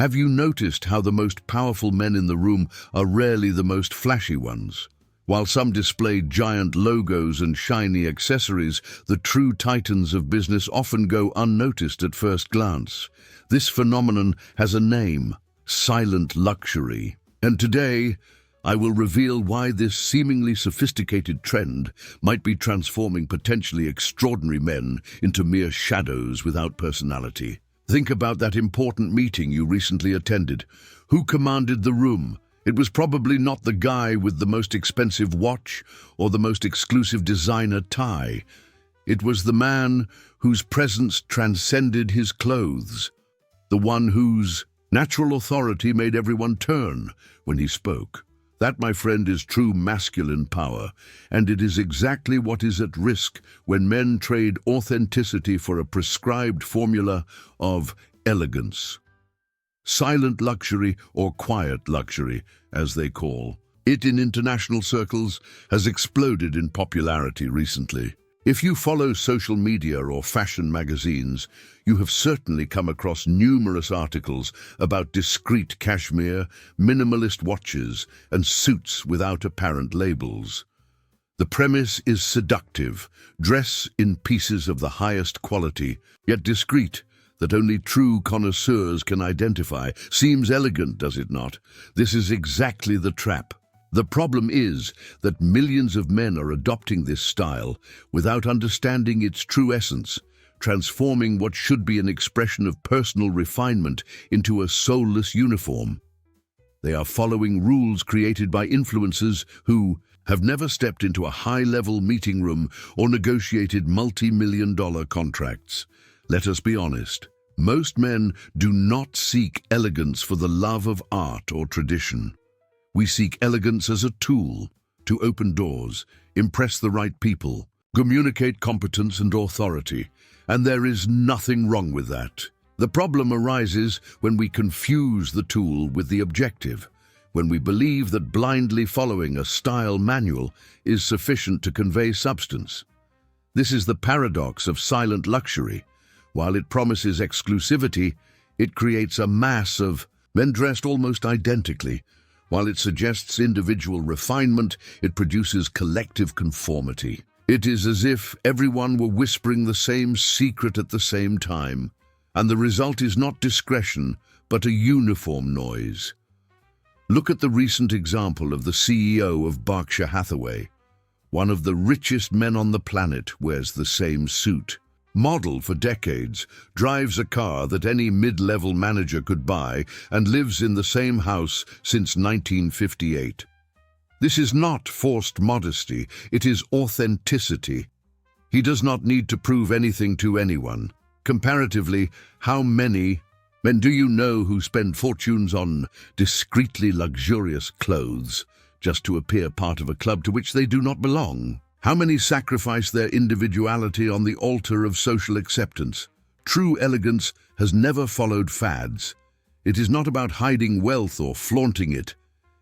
Have you noticed how the most powerful men in the room are rarely the most flashy ones? While some display giant logos and shiny accessories, the true titans of business often go unnoticed at first glance. This phenomenon has a name: silent luxury. And today, I will reveal why this seemingly sophisticated trend might be transforming potentially extraordinary men into mere shadows without personality. Think about that important meeting you recently attended. Who commanded the room? It was probably not the guy with the most expensive watch or the most exclusive designer tie. It was the man whose presence transcended his clothes, the one whose natural authority made everyone turn when he spoke. That, my friend, is true masculine power, and it is exactly what is at risk when men trade authenticity for a prescribed formula of elegance. Silent luxury, or quiet luxury, as they call it in international circles, has exploded in popularity recently. If you follow social media or fashion magazines, you have certainly come across numerous articles about discreet cashmere, minimalist watches, and suits without apparent labels. The premise is seductive: dress in pieces of the highest quality, yet discreet, that only true connoisseurs can identify. Seems elegant, does it not? This is exactly the trap. The problem is that millions of men are adopting this style without understanding its true essence, transforming what should be an expression of personal refinement into a soulless uniform. They are following rules created by influencers who have never stepped into a high-level meeting room or negotiated multi-million-dollar contracts. Let us be honest. Most men do not seek elegance for the love of art or tradition. We seek elegance as a tool to open doors, impress the right people, communicate competence and authority, and there is nothing wrong with that. The problem arises when we confuse the tool with the objective, when we believe that blindly following a style manual is sufficient to convey substance. This is the paradox of silent luxury. While it promises exclusivity, it creates a mass of men dressed almost identically. While it suggests individual refinement, it produces collective conformity. It is as if everyone were whispering the same secret at the same time, and the result is not discretion, but a uniform noise. Look at the recent example of the CEO of Berkshire Hathaway. One of the richest men on the planet wears the same suit. Modeled for decades, drives a car that any mid-level manager could buy, and lives in the same house since 1958. This is not forced modesty, it is authenticity. He does not need to prove anything to anyone. Comparatively, how many men do you know who spend fortunes on discreetly luxurious clothes just to appear part of a club to which they do not belong? How many sacrifice their individuality on the altar of social acceptance? True elegance has never followed fads. It is not about hiding wealth or flaunting it.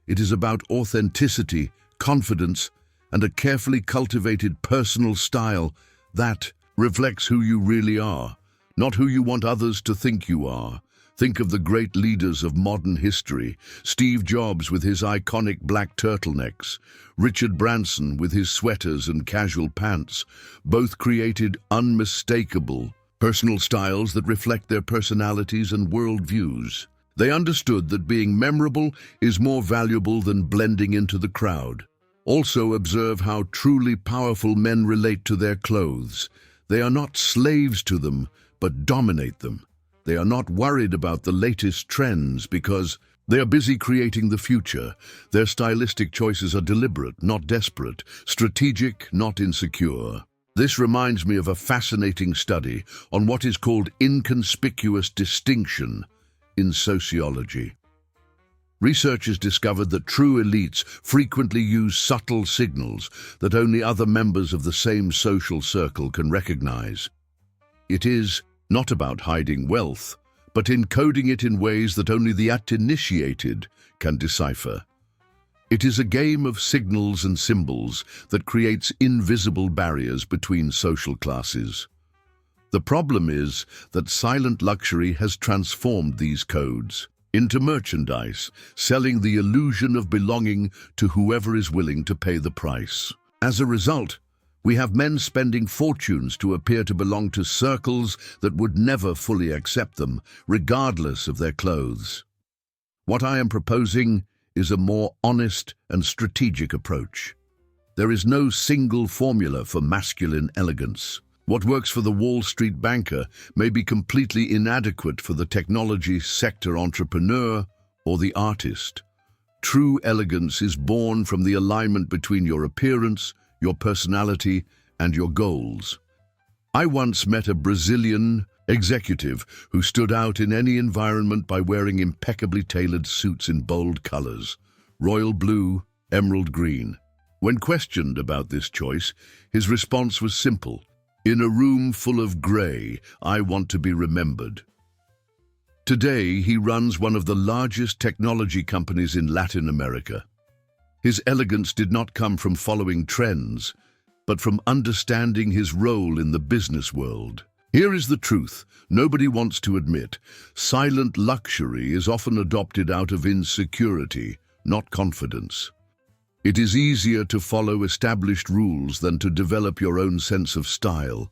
It is about authenticity, confidence, and a carefully cultivated personal style that reflects who you really are, not who you want others to think you are. Think of the great leaders of modern history: Steve Jobs with his iconic black turtlenecks, Richard Branson with his sweaters and casual pants. Both created unmistakable personal styles that reflect their personalities and worldviews. They understood that being memorable is more valuable than blending into the crowd. Also observe how truly powerful men relate to their clothes. They are not slaves to them, but dominate them. They are not worried about the latest trends because they are busy creating the future. Their stylistic choices are deliberate, not desperate, strategic, not insecure. This reminds me of a fascinating study on what is called inconspicuous distinction in sociology. Researchers discovered that true elites frequently use subtle signals that only other members of the same social circle can recognize. It is not about hiding wealth, but encoding it in ways that only the initiated can decipher. It is a game of signals and symbols that creates invisible barriers between social classes. The problem is that silent luxury has transformed these codes. into merchandise, selling the illusion of belonging to whoever is willing to pay the price. As a result, we have men spending fortunes to appear to belong to circles that would never fully accept them, regardless of their clothes. What I am proposing is a more honest and strategic approach. There is no single formula for masculine elegance. What works for the Wall Street banker may be completely inadequate for the technology sector entrepreneur or the artist. True elegance is born from the alignment between your appearance, your personality, and your goals. I once met a Brazilian executive who stood out in any environment by wearing impeccably tailored suits in bold colors, royal blue, emerald green. When questioned about this choice, his response was simple: "In a room full of gray, I want to be remembered." Today, he runs one of the largest technology companies in Latin America. His elegance did not come from following trends, but from understanding his role in the business world. Here is the truth nobody wants to admit. Silent luxury is often adopted out of insecurity, not confidence. It is easier to follow established rules than to develop your own sense of style.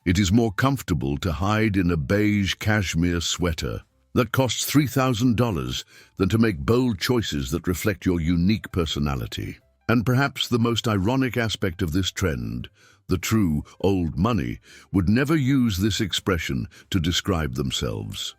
It is more comfortable to hide in a beige cashmere sweater that costs $3,000 than to make bold choices that reflect your unique personality. And perhaps the most ironic aspect of this trend, the true old money, would never use this expression to describe themselves.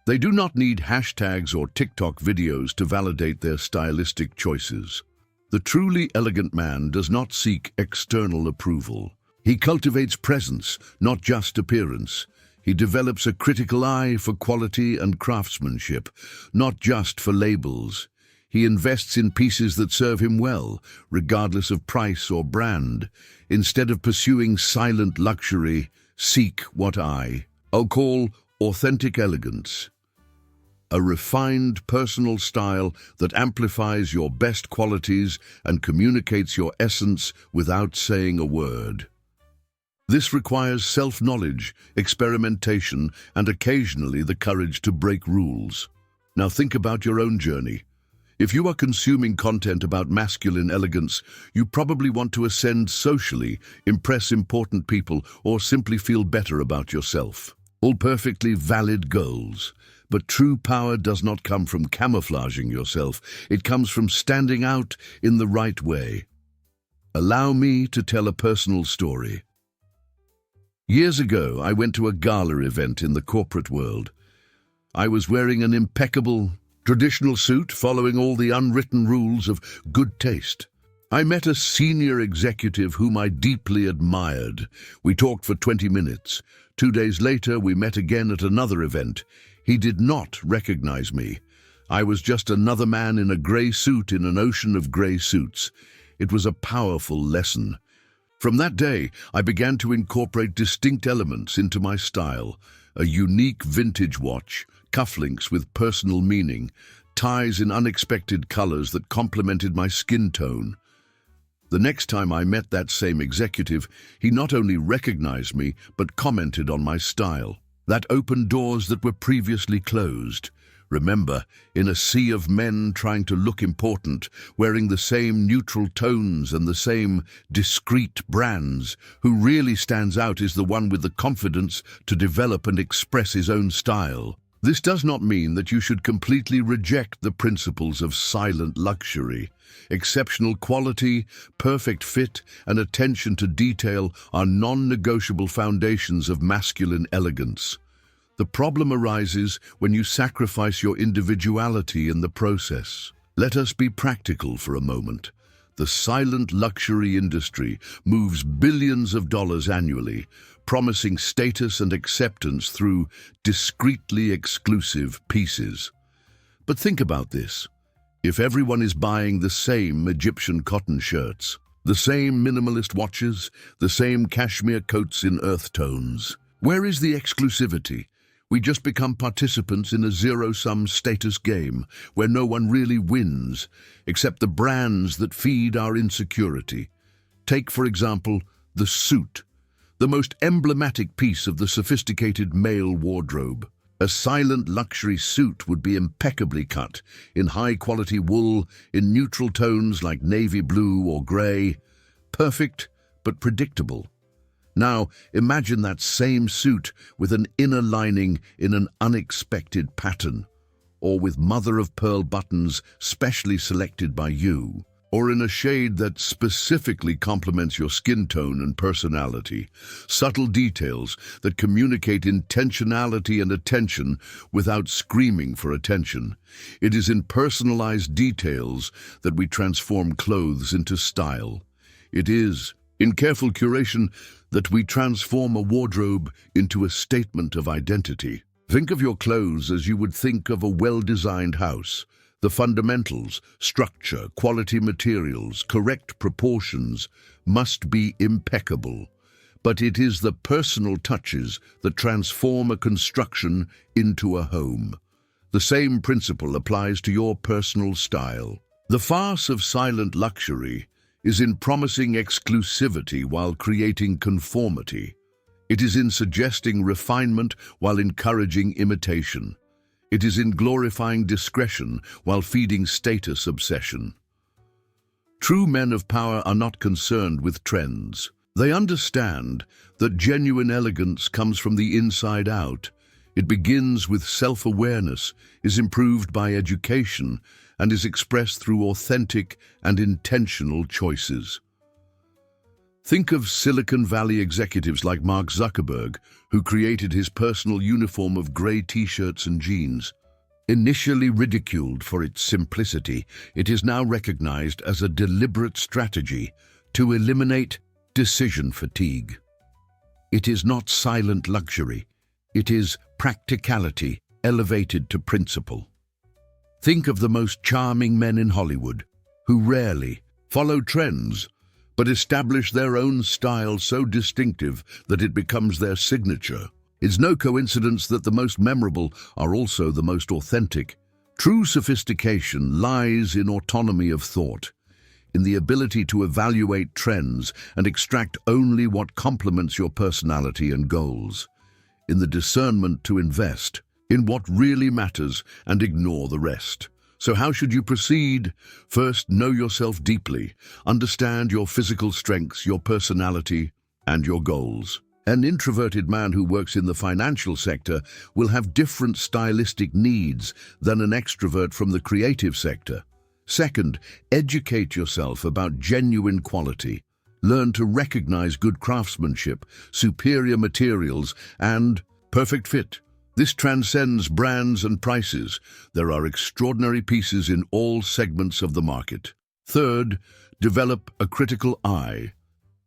They do not need hashtags or TikTok videos to validate their stylistic choices. The truly elegant man does not seek external approval. He cultivates presence, not just appearance. He develops a critical eye for quality and craftsmanship, not just for labels. He invests in pieces that serve him well, regardless of price or brand. Instead of pursuing silent luxury, seek what I'll call authentic elegance. A refined personal style that amplifies your best qualities and communicates your essence without saying a word. This requires self-knowledge, experimentation, and occasionally the courage to break rules. Now think about your own journey. If you are consuming content about masculine elegance, you probably want to ascend socially, impress important people, or simply feel better about yourself. All perfectly valid goals. But true power does not come from camouflaging yourself. It comes from standing out in the right way. Allow me to tell a personal story. Years ago, I went to a gala event in the corporate world. I was wearing an impeccable, traditional suit, following all the unwritten rules of good taste. I met a senior executive whom I deeply admired. We talked for 20 minutes. 2 days later, we met again at another event. He did not recognize me. I was just another man in a gray suit in an ocean of gray suits. It was a powerful lesson. From that day, I began to incorporate distinct elements into my style: a unique vintage watch, cufflinks with personal meaning, ties in unexpected colors that complemented my skin tone. The next time I met that same executive, he not only recognized me, but commented on my style. That opened doors that were previously closed. Remember, in a sea of men trying to look important, wearing the same neutral tones and the same discreet brands, who really stands out is the one with the confidence to develop and express his own style. This does not mean that you should completely reject the principles of silent luxury. Exceptional quality, perfect fit, and attention to detail are non-negotiable foundations of masculine elegance. The problem arises when you sacrifice your individuality in the process. Let us be practical for a moment. The silent luxury industry moves billions of dollars annually, promising status and acceptance through discreetly exclusive pieces. But think about this. If everyone is buying the same Egyptian cotton shirts, the same minimalist watches, the same cashmere coats in earth tones, where is the exclusivity? We just become participants in a zero-sum status game where no one really wins, except the brands that feed our insecurity. Take, for example, the suit, the most emblematic piece of the sophisticated male wardrobe. A silent luxury suit would be impeccably cut, in high-quality wool, in neutral tones like navy blue or grey. Perfect, but predictable. Now, imagine that same suit with an inner lining in an unexpected pattern, or with mother-of-pearl buttons specially selected by you, or in a shade that specifically complements your skin tone and personality. Subtle details that communicate intentionality and attention without screaming for attention. It is in personalized details that we transform clothes into style. It is in careful curation that we transform a wardrobe into a statement of identity. Think of your clothes as you would think of a well-designed house. The fundamentals, structure, quality materials, correct proportions must be impeccable. But it is the personal touches that transform a construction into a home. The same principle applies to your personal style. The farce of silent luxury is in promising exclusivity while creating conformity. It is in suggesting refinement while encouraging imitation. It is in glorifying discretion while feeding status obsession. True men of power are not concerned with trends. They understand that genuine elegance comes from the inside out. It begins with self-awareness, is improved by education, and is expressed through authentic and intentional choices. Think of Silicon Valley executives like Mark Zuckerberg, who created his personal uniform of grey t-shirts and jeans. Initially ridiculed for its simplicity, it is now recognized as a deliberate strategy to eliminate decision fatigue. It is not silent luxury. It is practicality elevated to principle. Think of the most charming men in Hollywood, who rarely follow trends, but establish their own style so distinctive that it becomes their signature. It's no coincidence that the most memorable are also the most authentic. True sophistication lies in autonomy of thought, in the ability to evaluate trends and extract only what complements your personality and goals, in the discernment to invest in what really matters and ignore the rest. So how should you proceed? First, know yourself deeply. Understand your physical strengths, your personality, and your goals. An introverted man who works in the financial sector will have different stylistic needs than an extrovert from the creative sector. Second, educate yourself about genuine quality. Learn to recognize good craftsmanship, superior materials, and perfect fit. This transcends brands and prices. There are extraordinary pieces in all segments of the market. Third, develop a critical eye.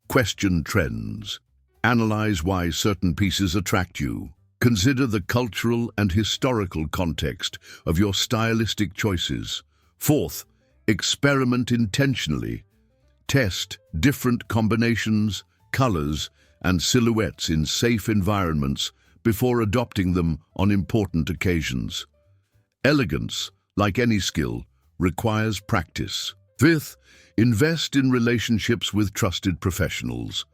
Question trends. Analyze why certain pieces attract you. Consider the cultural and historical context of your stylistic choices. Fourth, experiment intentionally. Test different combinations, colors, and silhouettes in safe environments before adopting them on important occasions. Elegance, like any skill, requires practice. Fifth, invest in relationships with trusted professionals.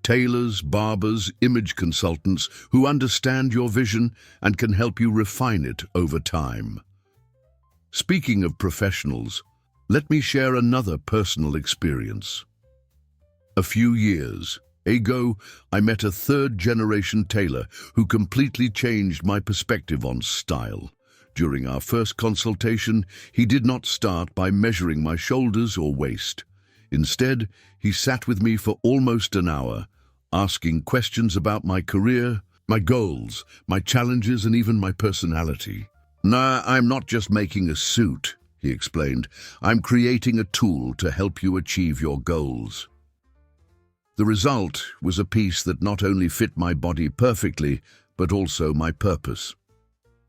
Tailors, barbers, image consultants who understand your vision and can help you refine it over time. Speaking of professionals, let me share another personal experience. A few years ago, I met a third-generation tailor who completely changed my perspective on style. During our first consultation, he did not start by measuring my shoulders or waist. Instead, he sat with me for almost an hour, asking questions about my career, my goals, my challenges, and even my personality. "Nah, I'm not just making a suit," he explained. "I'm creating a tool to help you achieve your goals." The result was a piece that not only fit my body perfectly, but also my purpose.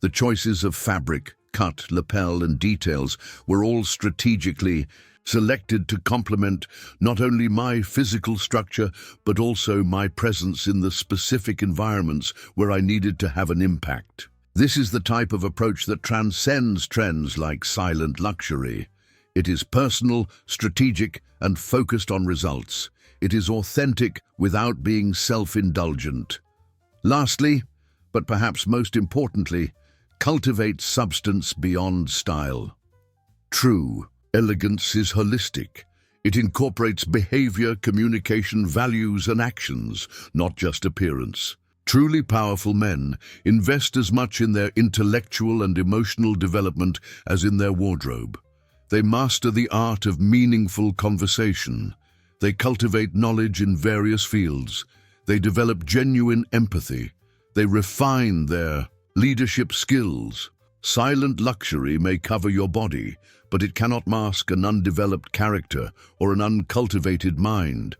The choices of fabric, cut, lapel, and details were all strategically selected to complement not only my physical structure, but also my presence in the specific environments where I needed to have an impact. This is the type of approach that transcends trends like silent luxury. It is personal, strategic, and focused on results. It is authentic without being self-indulgent. Lastly, but perhaps most importantly, cultivate substance beyond style. True elegance is holistic. It incorporates behavior, communication, values, and actions, not just appearance. Truly powerful men invest as much in their intellectual and emotional development as in their wardrobe. They master the art of meaningful conversation. They cultivate knowledge in various fields. They develop genuine empathy. They refine their leadership skills. Silent luxury may cover your body, but it cannot mask an undeveloped character or an uncultivated mind.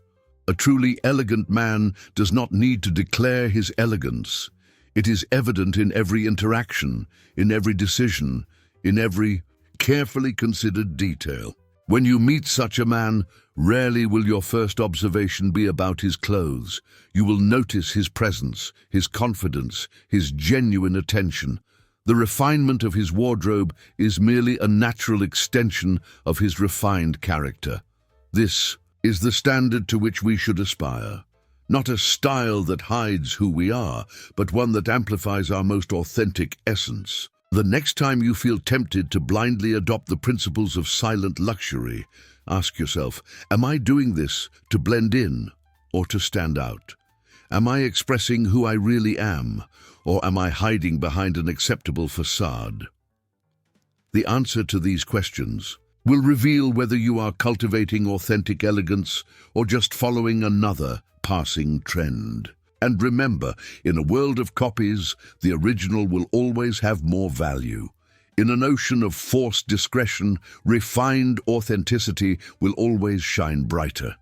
A truly elegant man does not need to declare his elegance. It is evident in every interaction, in every decision, in every carefully considered detail. When you meet such a man, rarely will your first observation be about his clothes. You will notice his presence, his confidence, his genuine attention. The refinement of his wardrobe is merely a natural extension of his refined character. This is the standard to which we should aspire. Not a style that hides who we are, but one that amplifies our most authentic essence. The next time you feel tempted to blindly adopt the principles of silent luxury, ask yourself, am I doing this to blend in or to stand out? Am I expressing who I really am, or am I hiding behind an acceptable facade? The answer to these questions will reveal whether you are cultivating authentic elegance or just following another passing trend. And remember, in a world of copies, the original will always have more value. In an ocean of forced discretion, refined authenticity will always shine brighter.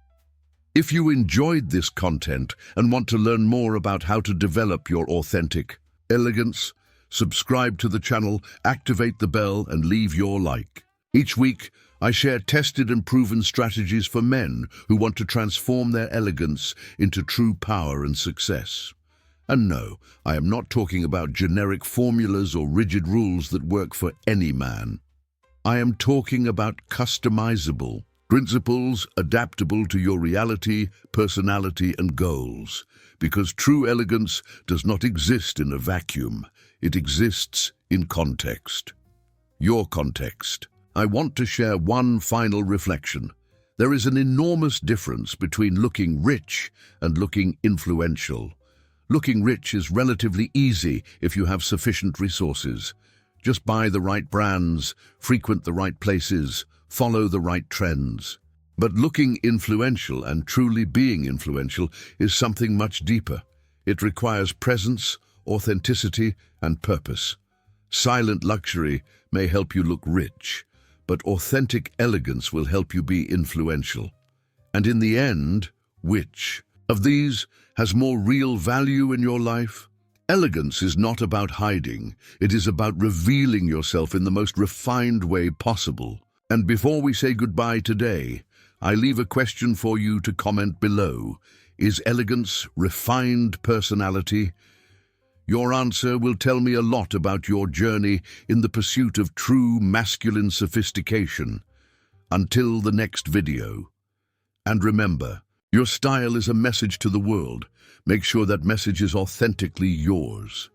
If you enjoyed this content and want to learn more about how to develop your authentic elegance, subscribe to the channel, activate the bell, and leave your like. Each week, I share tested and proven strategies for men who want to transform their elegance into true power and success. And no, I am not talking about generic formulas or rigid rules that work for any man. I am talking about customizable principles adaptable to your reality, personality, and goals. Because true elegance does not exist in a vacuum. It exists in context. Your context. I want to share one final reflection. There is an enormous difference between looking rich and looking influential. Looking rich is relatively easy if you have sufficient resources. Just buy the right brands, frequent the right places, follow the right trends. But looking influential and truly being influential is something much deeper. It requires presence, authenticity, and purpose. Silent luxury may help you look rich, but authentic elegance will help you be influential. And in the end, which of these has more real value in your life? Elegance is not about hiding. It is about revealing yourself in the most refined way possible. And before we say goodbye today, I leave a question for you to comment below. Is elegance refined personality? Your answer will tell me a lot about your journey in the pursuit of true masculine sophistication. Until the next video. And remember, your style is a message to the world. Make sure that message is authentically yours.